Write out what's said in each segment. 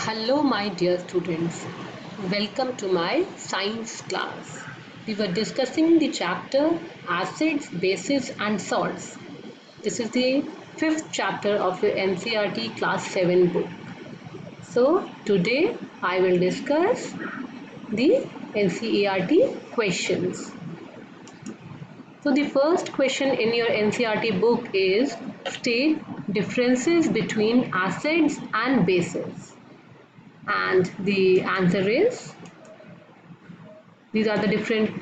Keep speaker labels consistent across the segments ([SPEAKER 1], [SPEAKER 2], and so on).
[SPEAKER 1] Hello, my dear students. Welcome to my science class. We were discussing the chapter Acids, Bases, and Salts. This is the fifth chapter of your NCERT Class 7 book. So, today I will discuss the NCERT questions. So, the first question in your NCERT book is state differences between acids and bases. And the answer is, these are the different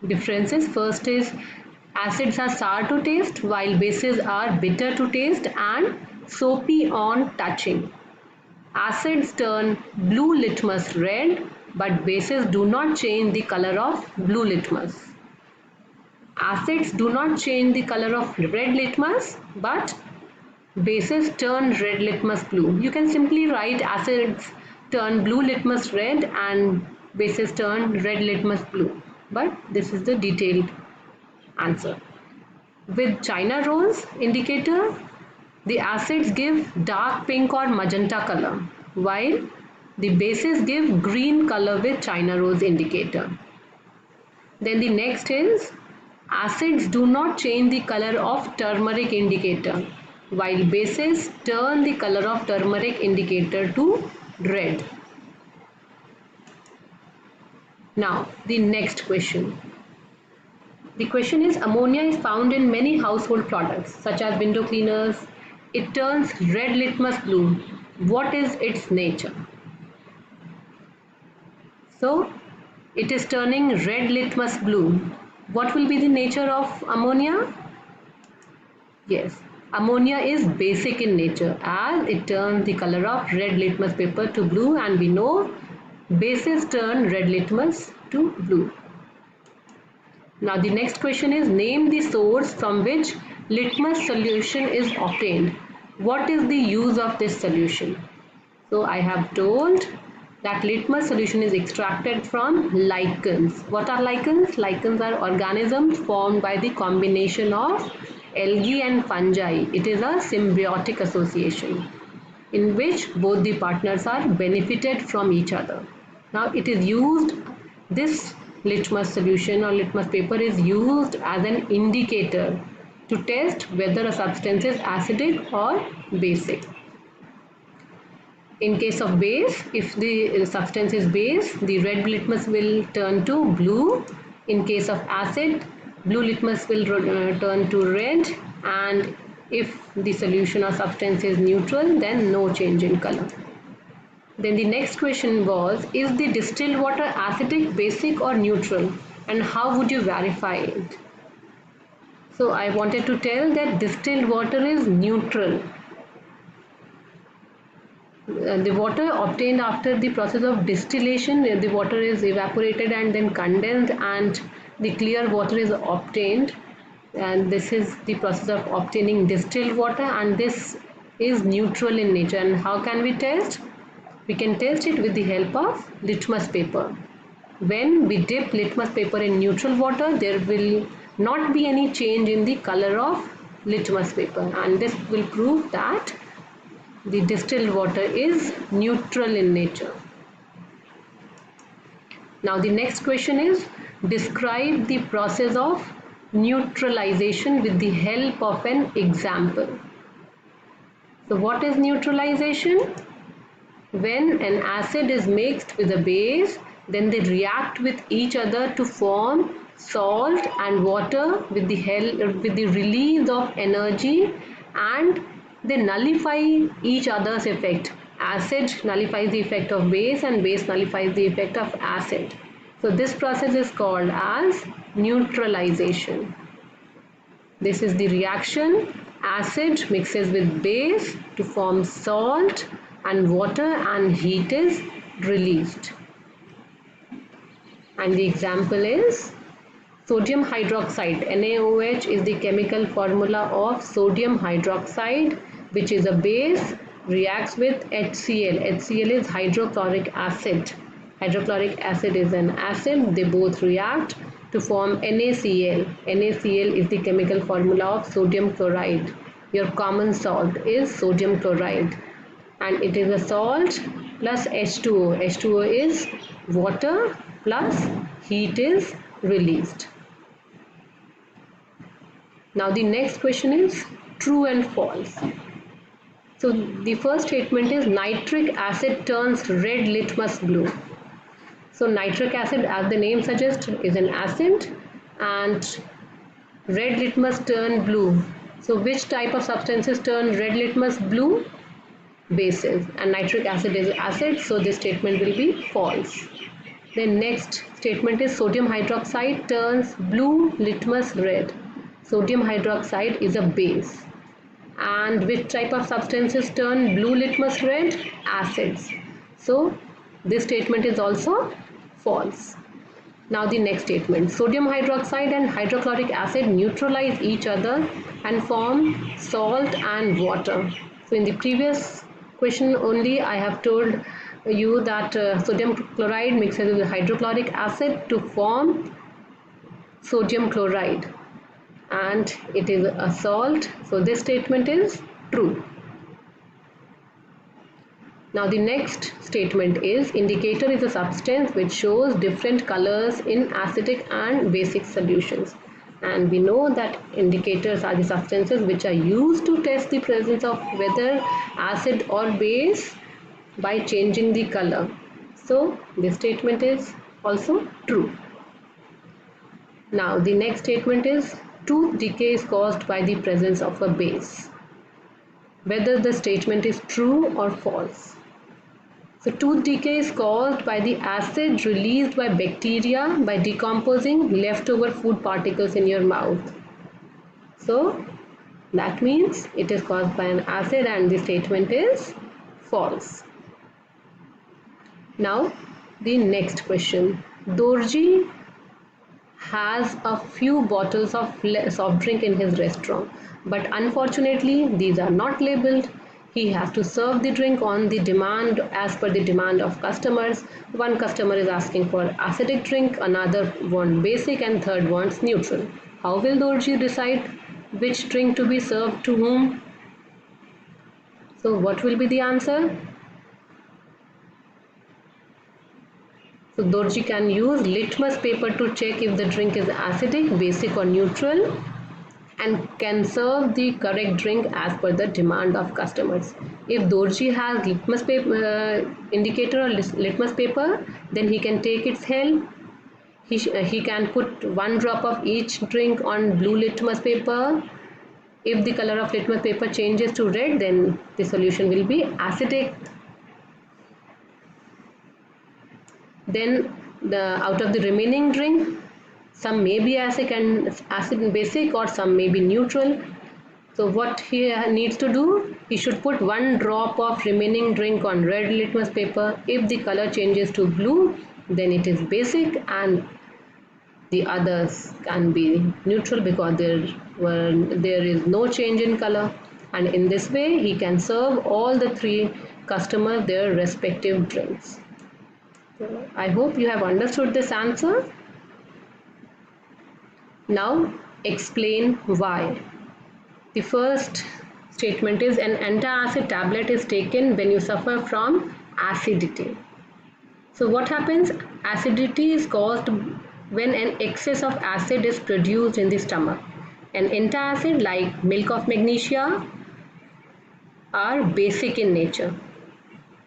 [SPEAKER 1] differences. First is acids are sour to taste while bases are bitter to taste and soapy on touching. Acids turn blue litmus red, but bases do not change the color of blue litmus. Acids do not change the color of red litmus, but bases turn red litmus blue. You can simply write acids turn blue litmus red and bases turn red litmus blue. But this is the detailed answer. With China rose indicator, the acids give dark pink or magenta color, while the bases give green color with China rose indicator. Then the next is acids do not change the color of turmeric indicator, while bases turn the color of turmeric indicator to red. Now the next question. The question is ammonia is found in many household products such as window cleaners. It turns red litmus blue. What is its nature? So it is turning red litmus blue. What will be the nature of ammonia? Yes, ammonia is basic in nature as it turns the color of red litmus paper to blue, and we know bases turn red litmus to blue. Now the next question is name the source from which litmus solution is obtained. What is the use of this solution? So I have told that litmus solution is extracted from lichens. What are lichens? Lichens are organisms formed by the combination of algae and fungi. It is a symbiotic association in which both the partners are benefited from each other. Now it is used, this litmus solution or litmus paper is used as an indicator to test whether a substance is acidic or basic. In case of base, if the substance is base, the red litmus will turn to blue. In case of acid, blue litmus will turn to red, and if the solution or substance is neutral, then no change in color. Then the next question was, is the distilled water acidic, basic or neutral, and how would you verify it? So I wanted to tell that distilled water is neutral. The water obtained after the process of distillation, the water is evaporated and then condensed and the clear water is obtained, and this is the process of obtaining distilled water, and this is neutral in nature. And how can we test? We can test it with the help of litmus paper. When we dip litmus paper in neutral water, there will not be any change in the color of litmus paper, and this will prove that the distilled water is neutral in nature. Now the next question is, describe the process of neutralization with the help of an example. So what is neutralization? When an acid is mixed with a base, then they react with each other to form salt and water with the release of energy, and they nullify each other's effect. Acid nullifies the effect of base and base nullifies the effect of acid. So this process is called as neutralization. This is the reaction. Acid mixes with base to form salt and water, and heat is released. And the example is sodium hydroxide. NaOH is the chemical formula of sodium hydroxide, which is a base, reacts with HCl. HCl is hydrochloric acid. Hydrochloric acid is an acid. They both react to form NaCl. NaCl is the chemical formula of sodium chloride. Your common salt is sodium chloride, and it is a salt plus H2O. H2O is water plus heat is released. Now the next question is true and false. So the first statement is nitric acid turns red litmus blue. So nitric acid, as the name suggests, is an acid, and red litmus turn blue. So which type of substances turn red litmus blue? Bases, and nitric acid is acid, so this statement will be false. The next statement is sodium hydroxide turns blue litmus red. Sodium hydroxide is a base. And which type of substances turn blue litmus red? Acids. So this statement is also false. Now the next statement, sodium hydroxide and hydrochloric acid neutralize each other and form salt and water. So in the previous question only I have told you that sodium chloride mixes with hydrochloric acid to form sodium chloride, and it is a salt, so this statement is true. Now the next statement is indicator is a substance which shows different colors in acidic and basic solutions, and we know that indicators are the substances which are used to test the presence of whether acid or base by changing the color. So this statement is also true. Now the next statement is tooth decay is caused by the presence of a base. Whether the statement is true or false. So tooth decay is caused by the acid released by bacteria by decomposing leftover food particles in your mouth. So that means it is caused by an acid, and the statement is false. Now the next question. Dorji has a few bottles of soft drink in his restaurant, but unfortunately these are not labeled. He has to serve the drink on the demand, as per the demand of customers. One customer is asking for acidic drink, another wants basic, and third wants neutral. How will Dorji decide which drink to be served to whom? So what will be the answer? So Dorji can use litmus paper to check if the drink is acidic, basic or neutral, and can serve the correct drink as per the demand of customers. If Dorji has litmus paper, indicator or litmus paper, then he can take its help. He can put one drop of each drink on blue litmus paper. If the color of litmus paper changes to red, then the solution will be acidic. Then out of the remaining drink, some may be acid and basic, or some may be neutral. So what he needs to do, he should put one drop of remaining drink on red litmus paper. If the color changes to blue, then it is basic, and the others can be neutral because there is no change in color. And in this way he can serve all the three customers their respective drinks. So I hope you have understood this answer. Now explain why. The first statement is an antacid tablet is taken when you suffer from acidity. So what happens? Acidity is caused when an excess of acid is produced in the stomach. An antacid like milk of magnesia are basic in nature.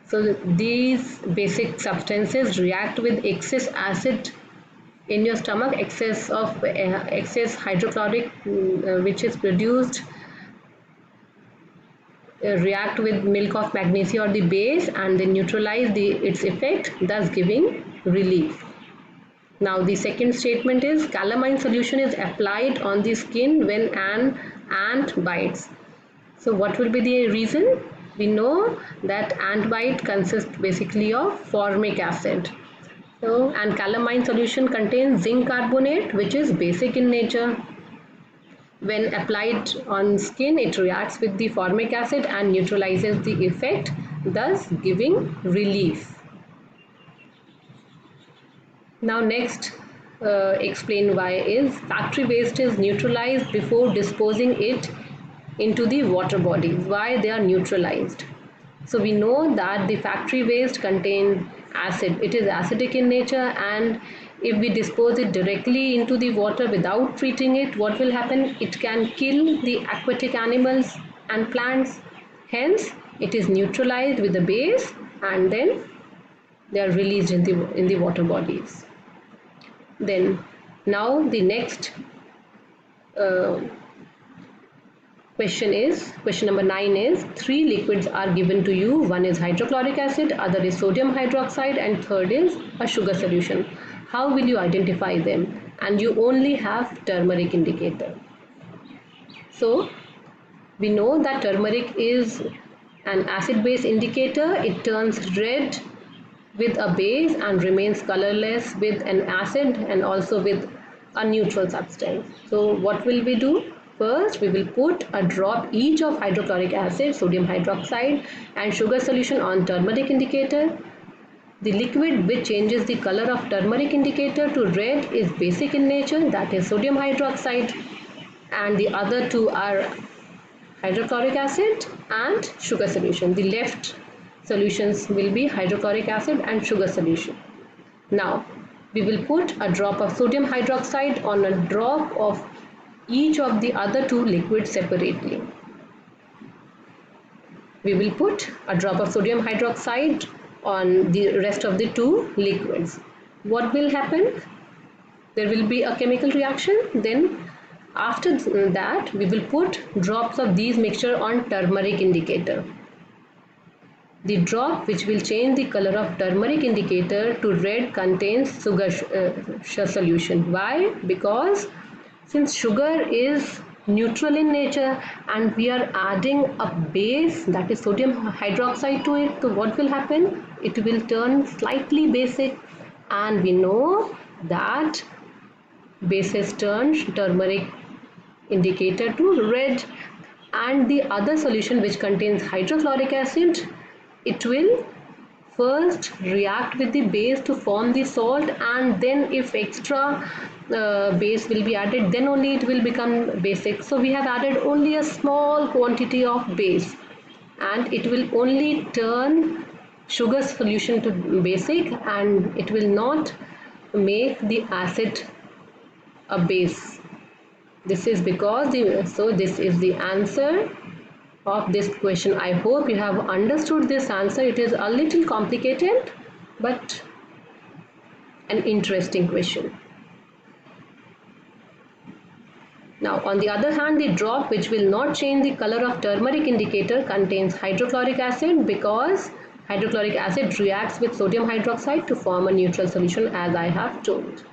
[SPEAKER 1] So these basic substances react with excess acid in your stomach, excess hydrochloric which is produced react with milk of magnesia or the base, and they neutralize its effect, thus giving relief. Now the second statement is calamine solution is applied on the skin when an ant bites. So what will be the reason? We know that ant bite consists basically of formic acid. So, and calamine solution contains zinc carbonate, which is basic in nature. When applied on skin, it reacts with the formic acid and neutralizes the effect, thus giving relief. Now next, explain why is factory waste is neutralized before disposing it into the water bodies. Why they are neutralized? So we know that the factory waste contains acid. It is acidic in nature, and if we dispose it directly into the water without treating it, what will happen? It can kill the aquatic animals and plants. Hence, it is neutralized with the base, and then they are released in the water bodies. Then now the next uh, question number 9 is, three liquids are given to you. One is hydrochloric acid, other is sodium hydroxide, and third is a sugar solution. How will you identify them? And you only have turmeric indicator. So we know that turmeric is an acid base indicator. It turns red with a base and remains colorless with an acid and also with a neutral substance. So what will we do? First, we will put a drop each of hydrochloric acid, sodium hydroxide, and sugar solution on turmeric indicator. The liquid which changes the color of turmeric indicator to red is basic in nature, that is sodium hydroxide, and the other two are hydrochloric acid and sugar solution. The left solutions will be hydrochloric acid and sugar solution. Now we will put a drop of sodium hydroxide on a drop of each of the other two liquids separately. We will put a drop of sodium hydroxide on the rest of the two liquids. What will happen? There will be a chemical reaction. Then after that we will put drops of these mixture on turmeric indicator. The drop which will change the color of turmeric indicator to red contains sugar solution. Why? Because since sugar is neutral in nature and we are adding a base, that is sodium hydroxide, to it, so what will happen? It will turn slightly basic, and we know that bases turn turmeric indicator to red. And the other solution which contains hydrochloric acid, it will first react with the base to form the salt, and then if extra base will be added, then only it will become basic. So we have added only a small quantity of base, and it will only turn sugar solution to basic, and it will not make the acid a base. This is because this is the answer of this question. I hope you have understood this answer. It is a little complicated but an interesting question. Now on the other hand, the drop which will not change the color of turmeric indicator contains hydrochloric acid, because hydrochloric acid reacts with sodium hydroxide to form a neutral solution, as I have told.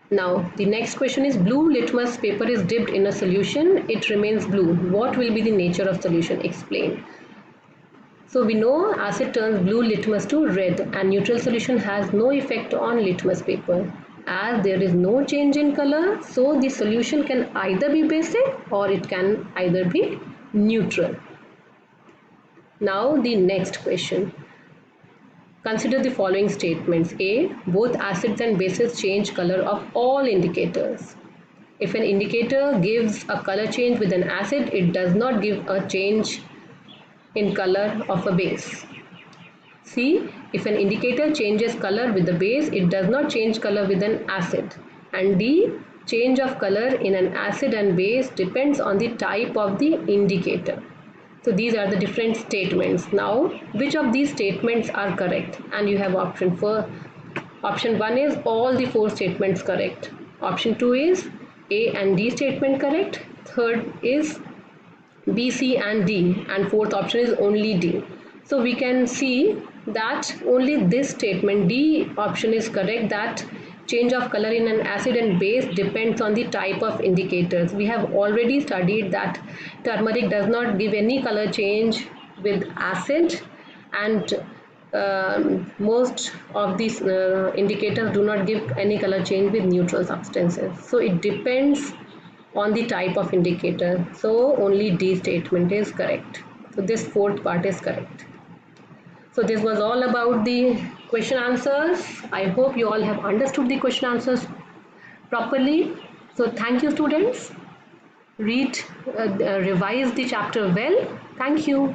[SPEAKER 1] Now the next question is, blue litmus paper is dipped in a solution, it remains blue. What will be the nature of solution? Explain. So we know acid turns blue litmus to red, and neutral solution has no effect on litmus paper. As there is no change in color, so the solution can either be basic or it can either be neutral. Now the next question. Consider the following statements. A. Both acids and bases change color of all indicators. If an indicator gives a color change with an acid, it does not give a change in color of a base. C. If an indicator changes color with the base, it does not change color with an acid. And D. Change of color in an acid and base depends on the type of the indicator. So these are the different statements. Now, which of these statements are correct? And you have option 4. Option 1 is all the 4 statements correct. Option 2 is A and D statement correct. Third is B, C and D. And fourth option is only D. So we can see that only this statement, D option, is correct, that change of color in an acid and base depends on the type of indicators. We have already studied that turmeric does not give any color change with acid, and most of these indicators do not give any color change with neutral substances. So it depends on the type of indicator. So only D statement is correct. So this fourth part is correct. So this was all about the question answers. I hope you all have understood the question answers properly. So thank you, students. Read, revise the chapter well. Thank you.